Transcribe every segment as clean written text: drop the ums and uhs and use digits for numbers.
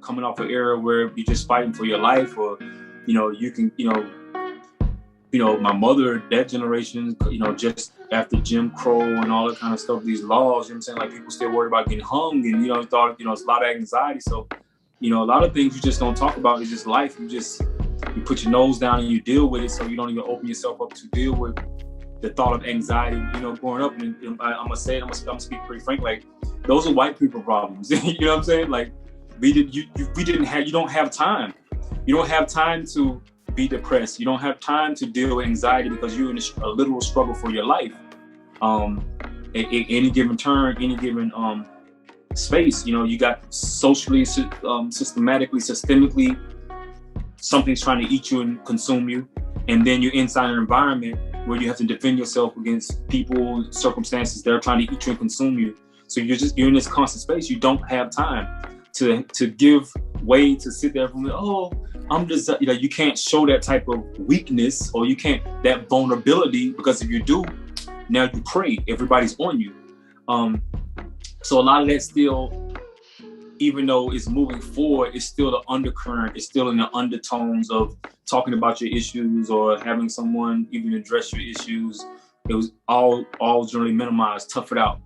coming off an era where you're just fighting for your life, or, you can, my mother, that generation, just after Jim Crow and all that kind of stuff, these laws, you know what I'm saying? Like, people still worried about getting hung, and, thought, it's a lot of anxiety. So, a lot of things you just don't talk about. It's just life. You put your nose down and you deal with it, so you don't even open yourself up to deal with the thought of anxiety, growing up. And I'm gonna speak pretty frank, like, those are white people problems. You know what I'm saying? Like, you don't have time. You don't have time to be depressed. You don't have time to deal with anxiety because you're in a literal struggle for your life. At any given turn, any given space, you got socially, systematically, systemically, something's trying to eat you and consume you. And then you're inside an environment where you have to defend yourself against people, circumstances that are trying to eat you and consume you. So you're in this constant space. You don't have time to give way, to sit there and, I'm just, you can't show that type of weakness, or you can't, that vulnerability, because if you do, now you pray, everybody's on you. So a lot of that still, even though it's moving forward, it's still the undercurrent, it's still in the undertones of talking about your issues or having someone even address your issues. It was all generally minimized, tough it out,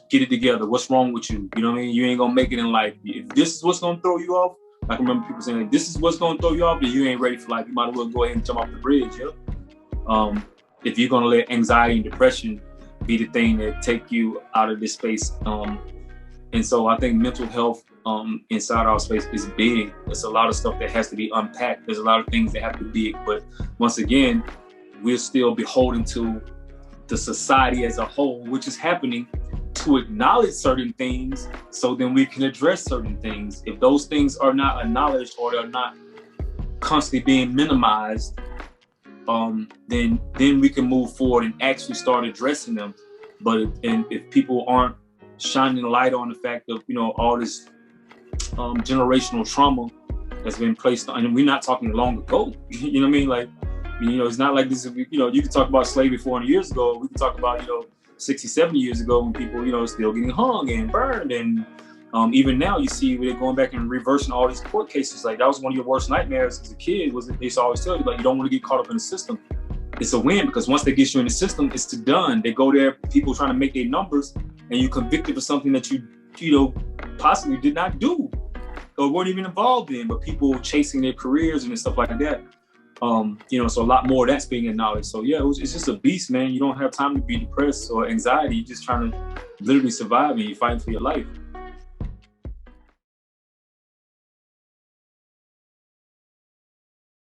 get it together. What's wrong with you? You know what I mean? You ain't gonna make it in life. If this is what's gonna throw you off, I can remember people saying, like, this is what's gonna throw you off, then you ain't ready for life. You might as well go ahead and jump off the bridge. Yeah. If you're gonna let anxiety and depression be the thing that take you out of this space. And so I think mental health inside our space is big. There's a lot of stuff that has to be unpacked. There's a lot of things that have to be, but once again, we're still beholden to the society as a whole, which is happening, to acknowledge certain things so then we can address certain things. If those things are not acknowledged, or they're not constantly being minimized, then we can move forward and actually start addressing them. But if people aren't shining a light on the fact of, all this generational trauma that's been placed on, and we're not talking long ago, you know what I mean? Like, it's not like this, you can talk about slavery 400 years ago. We can talk about, 60, 70 years ago when people, still getting hung and burned. And even now you see they're going back and reversing all these court cases. Like, that was one of your worst nightmares as a kid, was that they used to always tell you, like, you don't want to get caught up in the system. It's a win, because once they get you in the system, it's done. They go there, people trying to make their numbers, and you convicted for something that you possibly did not do or weren't even involved in, but people chasing their careers and stuff like that. So a lot more of that's being acknowledged. So yeah, it's just a beast, man. You don't have time to be depressed or anxiety. You're just trying to literally survive, and you're fighting for your life.